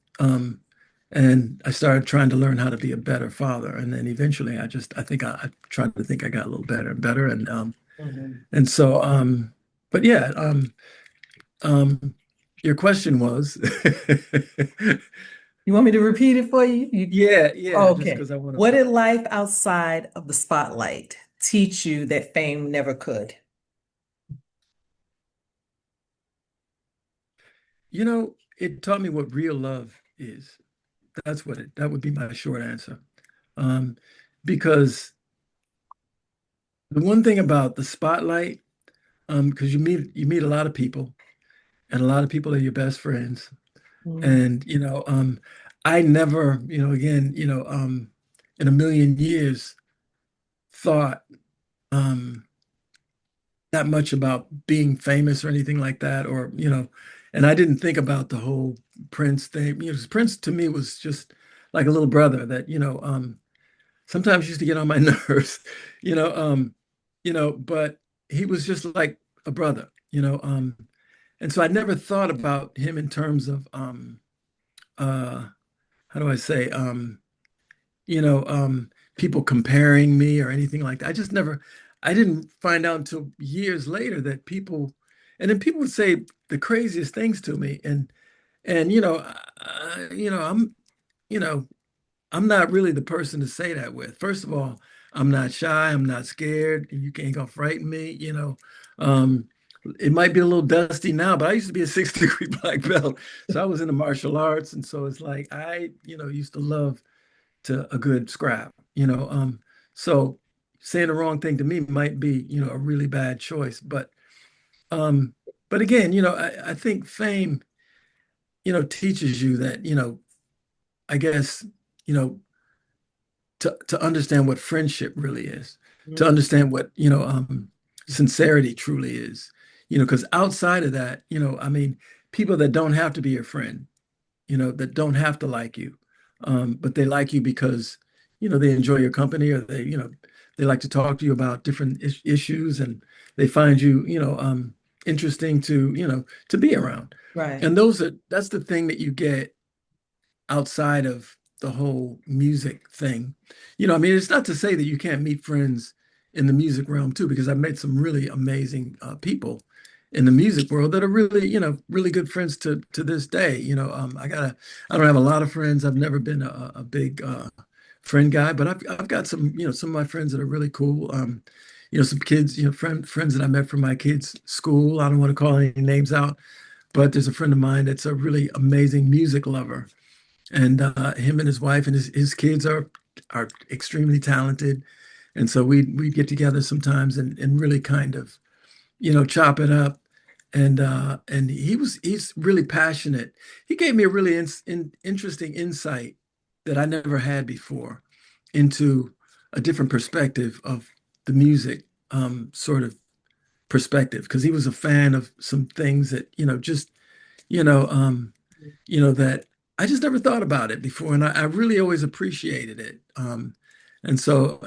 And I started trying to learn how to be a better father. And then eventually I think I tried to think I got a little better and better. Mhm. And so, but yeah, Um, your question was, You want me to repeat it for you? yeah, just Okay. because I want What to, did life outside of the spotlight teach you that fame never could? it taught me what real love is. That would be my short answer. Um, because the one thing about the spotlight, because you meet a lot of people, and a lot of people are your best friends, Mm. and I never, again, in a million years thought. Um, that much about being famous or anything like that, or and I didn't think about the whole Prince thing. 'Cause Prince to me was just like a little brother that sometimes used to get on my nerves, you know, um, but he was just like a brother, and so I never thought about him in terms of uh, how do I say people comparing me or anything like that. I didn't find out until years later that and then people would say the craziest things to me, and you know, I'm not really the person to say that with. First of all, I'm not shy, I'm not scared, and you can't go frighten me, Um, it might be a little dusty now, but I used to be a 6 degree black belt. So I was in the martial arts. And so it's like used to love to a good scrap, so saying the wrong thing to me might be, a really bad choice. Um, but again, I think fame, teaches you that, I guess, you know, to understand what friendship really is, to Mm. understand what, sincerity truly is, because outside of that, I mean, people that don't have to be your friend, that don't have to like you, but they like you because, they enjoy your company, or they like to talk to you about different issues, and they find you, interesting to be around. Right. And that's the thing that you get outside of the whole music thing. I mean, it's not to say that you can't meet friends in the music realm too, because I've met some really amazing people in the music world that are really, really good friends to this day. I don't have a lot of friends. I've never been a big friend guy, but I've got some of my friends that are really cool. Some kids, friends that I met from my kids' school. I don't want to call any names out, but there's a friend of mine that's a really amazing music lover, and him and his wife and his kids are extremely talented. And so we get together sometimes and really kind of chop it up. And he's really passionate. He gave me a really interesting insight that I never had before into a different perspective of the music sort of perspective because he was a fan of some things that, just, you know, um, that I just never thought about it before. And I really always appreciated it. And so,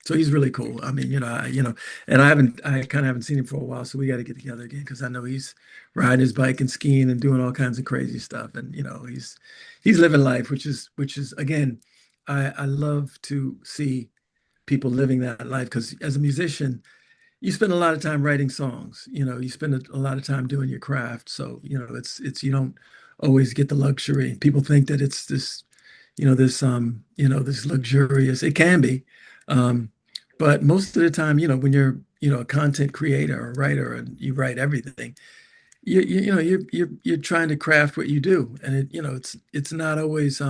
so he's really cool. I mean, and I kind of haven't seen him for a while. So we got to get together again because I know he's riding his bike and skiing and doing all kinds of crazy stuff. And, he's living life, which is again, I love to see people living that life because as a musician, you spend a lot of time writing songs, you spend a lot of time doing your craft. So, you don't always get the luxury. People think that it's this, this luxurious, it can be. Um, but most of the time, when you're, a content creator or writer and you write everything, you're trying to craft what you do. And it's not always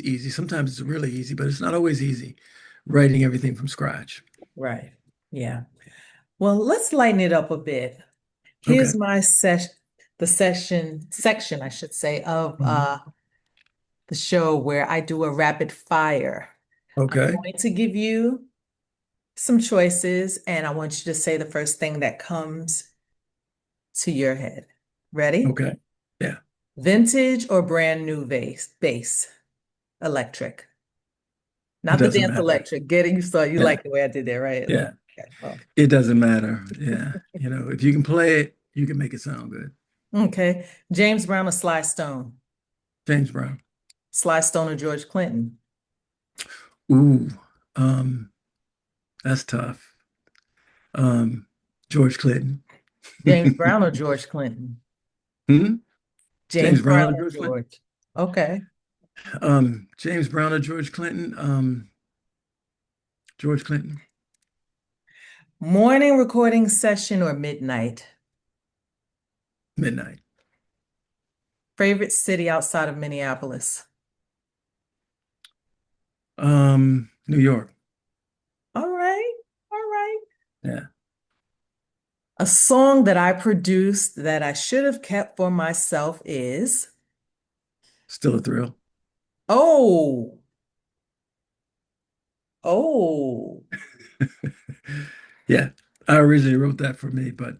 easy. Sometimes it's really easy, but it's not always easy writing everything from scratch. Right. Yeah. Well, let's lighten it up a bit. Okay. Here's my section, I should say, of Mhm. the show where I do a rapid fire. I'm Okay. going to give you some choices, and I want you to say the first thing that comes to your head. Ready? Okay. Yeah. Vintage or brand new bass, electric. It Not the doesn't dance matter. electric. Getting you started. You Yeah. like the way I did that, right? Yeah. Okay. Well, It doesn't matter. Yeah. If you can play it, you can make it sound good. okay. James Brown or Sly Stone? James Brown. Sly Stone or George Clinton? Ooh. Um, that's tough. Um, George Clinton. James Brown or George Clinton? Hmm? James James Brown Brown or or George Clinton? George? Okay. James Brown or George Clinton? George Clinton. Morning recording session or midnight? Midnight. Favorite city outside of Minneapolis? New York. All right. All right. Yeah. A song that I produced that I should have kept for myself is, Still a thrill. oh, oh. Yeah. I originally wrote that for me, but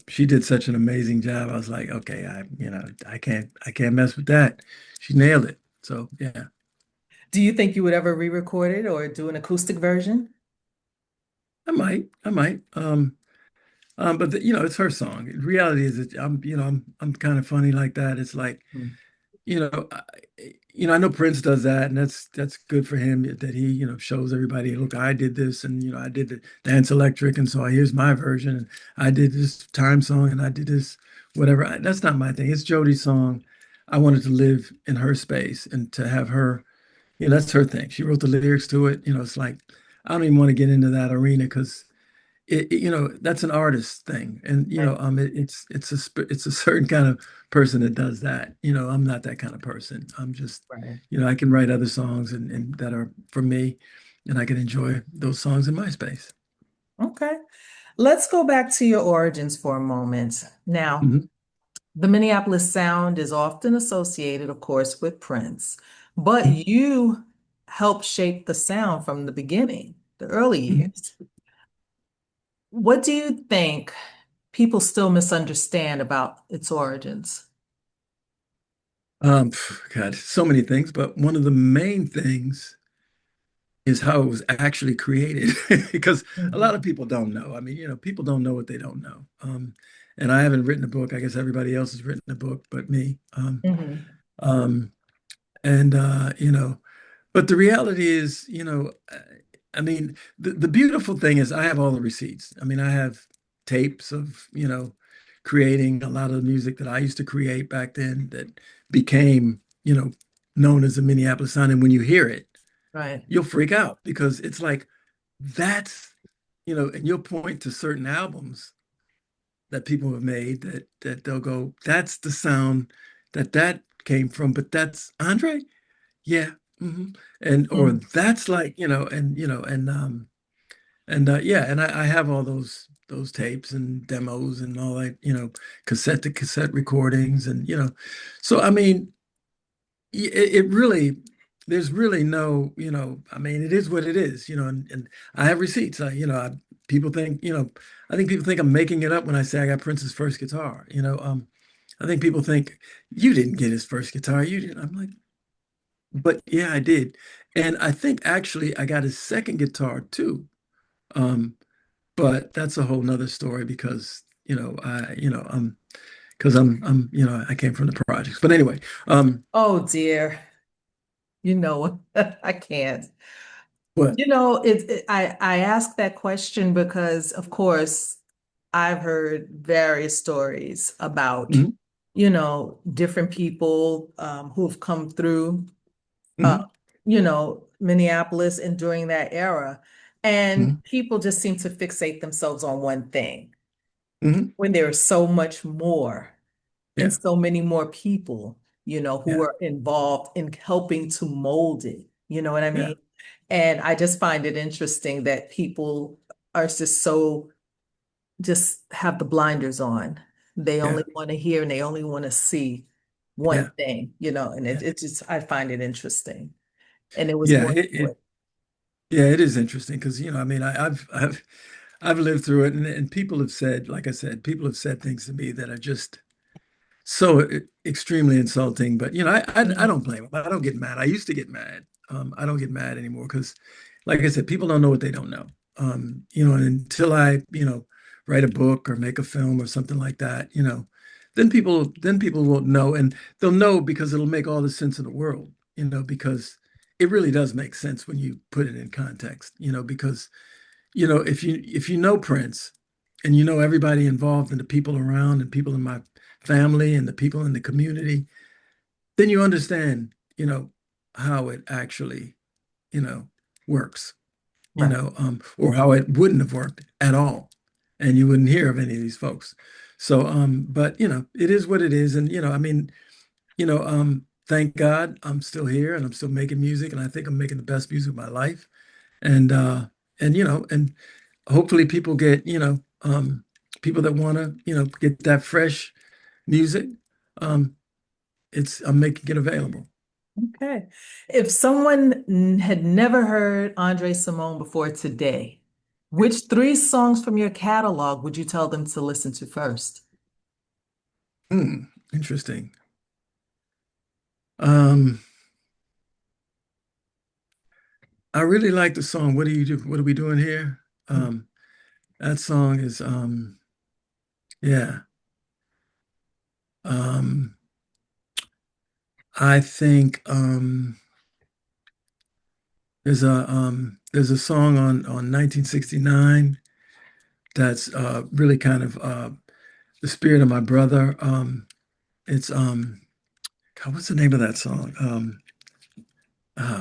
she did such an amazing job. I was like, okay, I can't mess with that. She nailed it. So yeah, Do you think you would ever re-record it or do an acoustic version? I might. But it's her song. The reality is that I'm kind of funny like that. It's like, Hmm. you know, I, I know Prince does that, and that's good for him that he, shows everybody, look, I did this, and I did the Dance Electric, and so here's my version, and I did this time song, and I did this whatever. That's not my thing. It's Jodi's song. I wanted to live in her space and to have her, that's her thing. She wrote the lyrics to it. It's like I don't even want to get into that arena because that's an artist thing, and Right. it's a certain kind of person that does that. I'm not that kind of person. I'm just, Right. I can write other songs and that are for me, and I can enjoy those songs in my space. Okay. Let's go back to your origins for a moment. Now, Mhm. the Minneapolis sound is often associated, of course, with Prince, but you helped shape the sound from the beginning, the early Mhm. years. What do you think people still misunderstand about its origins? God, so many things, but one of the main things is how it was actually created, because a lot Mhm. of people don't know. I mean, people don't know what they don't know. And I haven't written a book. I guess everybody else has written a book, but me. Mhm. Um, and but the reality is, I mean, the beautiful thing is I have all the receipts. I mean, I have tapes of, creating a lot of the music that I used to create back then that became, known as the Minneapolis sound. And when you hear it, Right. you'll freak out because it's like that's, and you'll point to certain albums that people have made that they'll go, that's the sound that came from, but that's Andre. Yeah. And or Mm. that's like, yeah, and I have all those tapes and demos and all that, cassette to cassette recordings and so I mean it really there's really no, I mean, it is what it is, and I have receipts. People think, I think people think I'm making it up when I say I got Prince's first guitar. I think people think you didn't get his first guitar. You didn't. I'm like, but yeah, I did. And I think actually I got his second guitar too. Um, but that's a whole nother story because, because I came from the projects. But anyway, Oh dear. I can't. but I ask that question because, of course, I've heard various stories about, mhm, different people who have come through, uh, mhm, Minneapolis and during that era. And mhm, people just seem to fixate themselves on one thing mhm, when there is so much more and yeah, so many more people, who yeah, are involved in helping to mold it. You know what I yeah, mean? And I just find it interesting that people are just just have the blinders on. They yeah, only want to hear and they only want to see one yeah, thing, and yeah, it just, I find it interesting. And it was yeah. more to it. Yeah, it is interesting because I mean, I've lived through it, and people have said, like I said, people have said things to me that are just so extremely insulting. But I Mhm. don't blame them. I don't get mad. I used to get mad. I don't get mad anymore because, like I said, people don't know what they don't know. And until I, write a book or make a film or something like that, then people won't know, and they'll know because it'll make all the sense in the world. Because it really does make sense when you put it in context. Because if you know Prince and you know everybody involved and the people around and people in my family and the people in the community, then you understand, how it actually, you know, works, Right. or how it wouldn't have worked at all. And you wouldn't hear of any of these folks. So, but it is what it is. And, I mean, thank God I'm still here and I'm still making music and I think I'm making the best music of my life. And and hopefully people get, people that want to, get that fresh music. Um, I'm making it available. Okay. If someone had never heard Andre Cymone before today, which three songs from your catalog would you tell them to listen to first? Interesting. Um, I really like the song "What Do You Do? What Are We Doing Here?" Um, that song is yeah. Um, I think there's a song on 1969 that's really kind of the spirit of my brother. It's God, what's the name of that song?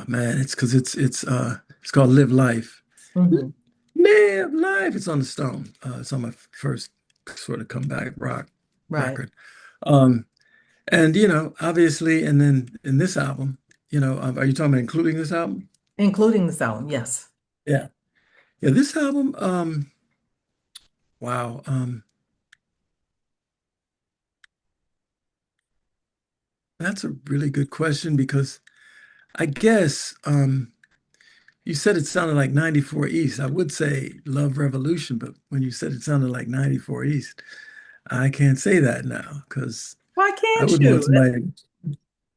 Man, it's because it's called Live Life. Mhm. Live Life. It's on the Stone. It's on my first sort of comeback rock Right. record. Um, and obviously, and then in this album, are you talking about including this album? Including the sound, yes. Yeah. Yeah, this album, wow. That's a really good question because I guess you said it sounded like 94 East. I would say Love Revolution, but when you said it sounded like 94 East, I can't say that now because Why I can't would want you? somebody.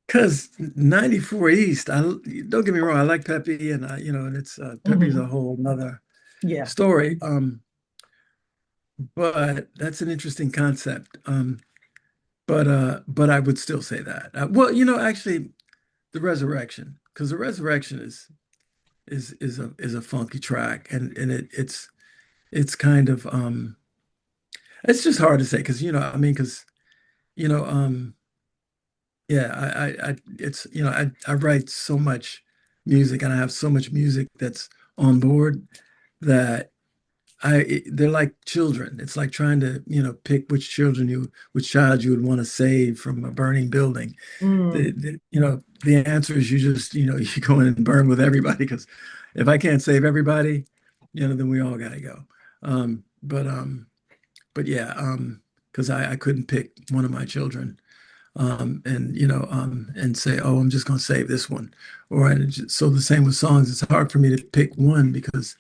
Because 94 East, don't get me wrong, I like Peppy and and it's Peppy's a Mhm. whole nother Yeah. story. But that's an interesting concept. But I would still say that. Well, actually the Resurrection, because the Resurrection is a funky track and it's kind of it's just hard to say because I mean because you know yeah I it's I write so much music and I have so much music that's on board that they're like children. It's like trying to pick which child you would want to save from a burning building. Mm. The answer is you just you go in and burn with everybody because if I can't save everybody, then we all gotta go. But yeah, because I couldn't pick one of my children. and and say, oh, I'm just going to save this one. So the same with songs. It's hard for me to pick one because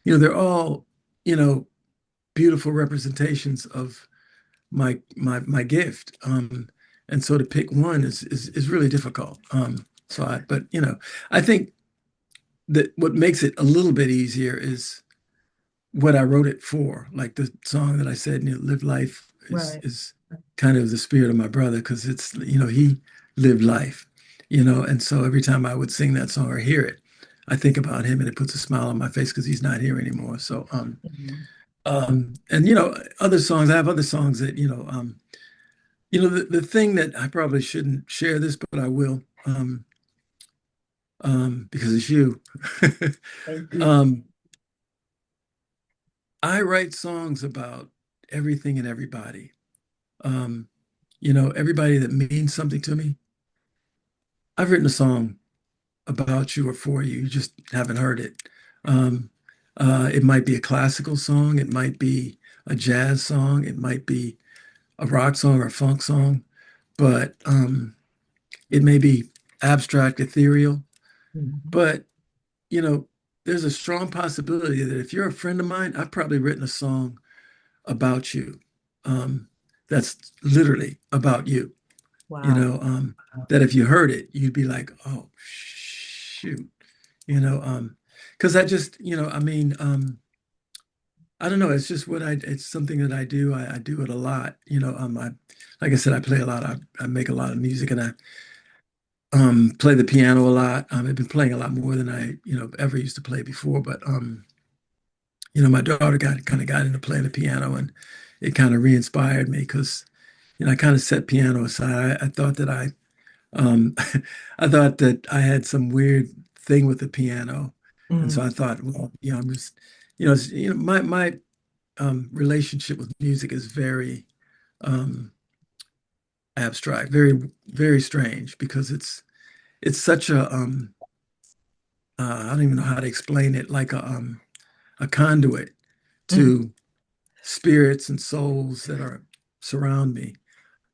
they're all you know beautiful representations of my gift. And so to pick one is really difficult. But I think that what makes it a little bit easier is what I wrote it for. Like the song that I said, "Live life" is Right. is kind of the spirit of my brother because it's he lived life, and so every time I would sing that song or hear it, I think about him and it puts a smile on my face because he's not here anymore. So Mhm. and other songs. I have other songs that the thing that I probably shouldn't share this, but I will because it's you. Thank you. um, I write songs about everything and everybody. Um, everybody that means something to me. I've written a song about you or for you. You just haven't heard it. Um, it might be a classical song. It might be a jazz song. It might be a rock song or a funk song. But it may be abstract, ethereal. Mhm. But, you know, there's a strong possibility that if you're a friend of mine, I've probably written a song about you. Um, that's literally about you. you Wow. know, um, that if you heard it, you'd be like, oh, shoot, because I just, I don't know. It's just it's something that I do. I do it a lot. Like I said, I play a lot. I make a lot of music and I play the piano a lot. I've been playing a lot more than I, ever used to play before. But, my daughter got into playing the piano and it kind of re-inspired me because, I kind of set piano aside. I thought that Um, I thought that I had some weird thing with the piano, and so Mm. I thought, well, I'm just, my relationship with music is very um, abstract, very very strange because it's such I don't even know how to explain it, like a conduit Mhm. to spirits and souls that are surround me,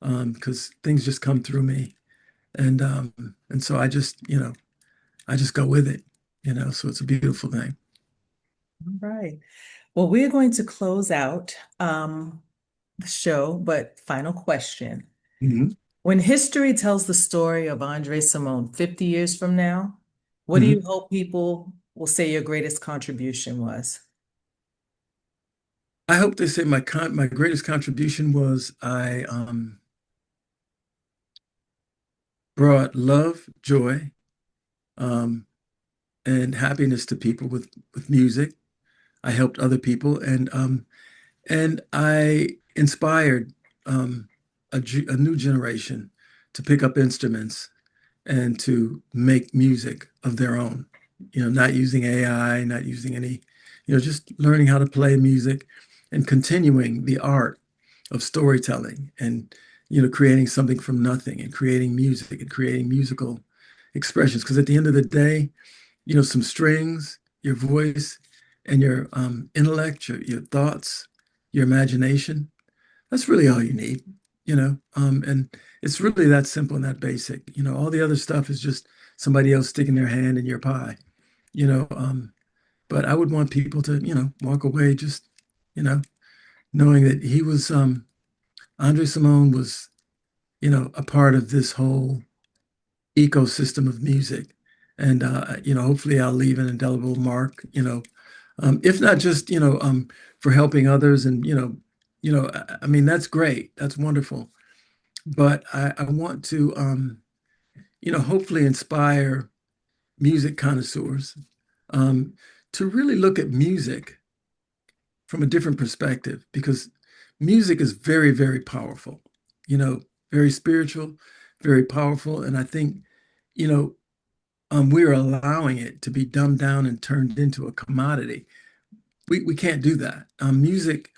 because things just come through me, and so I just go with it, so it's a beautiful thing. All right. Well, we're going to close out the show, but final question. Hmm. When history tells the story of Andre Cymone 50 years from now, what do you Hmm. hope people will say your greatest contribution was? I hope they say my greatest contribution was I brought love, joy, um, and happiness to people with music. I helped other people, and I inspired um, a new generation to pick up instruments and to make music of their own. Not using AI, not using any, just learning how to play music and continuing the art of storytelling and, creating something from nothing and creating music and creating musical expressions. Because at the end of the day, some strings, your voice, and your intellect, your thoughts, your imagination, that's really all you need, and it's really that simple and that basic. All the other stuff is just somebody else sticking their hand in your pie, you know. But I would want people to, walk away just, you know, knowing that Andre Cymone was, a part of this whole ecosystem of music. And, hopefully I'll leave an indelible mark, if not just, for helping others and, I mean, that's great. That's wonderful. But I want to, hopefully inspire music connoisseurs um, to really look at music from a different perspective because music is very, very powerful, very spiritual, very powerful. And I think, you know, we're allowing it to be dumbed down and turned into a commodity. We can't do that. Music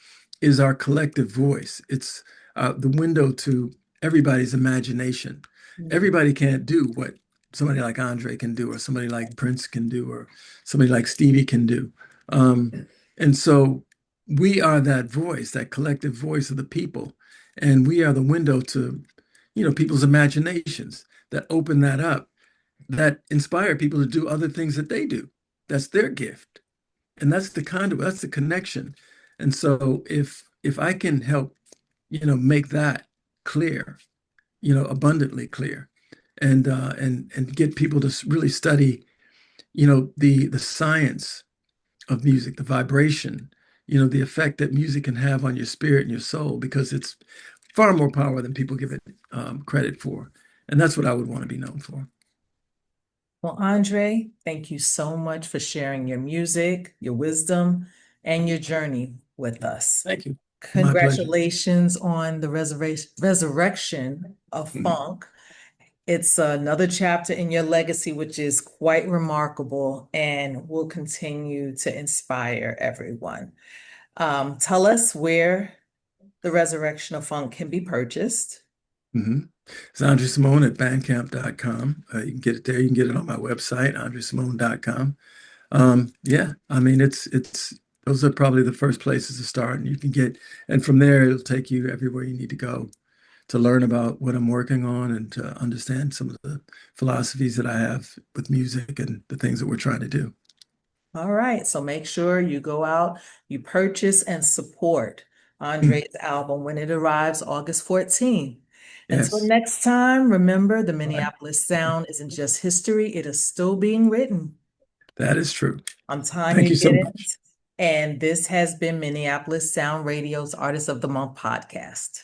is our collective voice. It's the window to everybody's imagination. Mhm. Everybody can't do what somebody like Andre can do, or somebody like Prince can do, or somebody like Stevie can do. And so we are that voice, that collective voice of the people, and we are the window to, people's imaginations, that open that up, that inspire people to do other things that they do. That's their gift. And that's the connection. And so if I can help, make that clear, abundantly clear, and get people to really study, the science of music, the vibration, the effect that music can have on your spirit and your soul, because it's far more power than people give it credit for. And that's what I would want to be known for. Well, Andre, thank you so much for sharing your music, your wisdom, and your journey with us. Thank you. My pleasure. Congratulations on the resurrection of Mhm. funk. It's another chapter in your legacy, which is quite remarkable and will continue to inspire everyone. Tell us where the resurrection of funk can be purchased. Mhm. It's Andre Cymone at bandcamp.com. You can get it there. You can get it on my website, AndreCymoneAOTM. Yeah, I mean, it's those are probably the first places to start, and and from there it'll take you everywhere you need to go to learn about what I'm working on and to understand some of the philosophies that I have with music and the things that we're trying to do. All right, so make sure you go out, you purchase and support Mm, Andre's album when it arrives August 14th. Until yes, next time, remember the right. Minneapolis sound isn't just history, it is still being written. That is true. I'm Thank Tonya you so much. Giddens, and this has been Minneapolis Sound Radio's Artist of the Month podcast.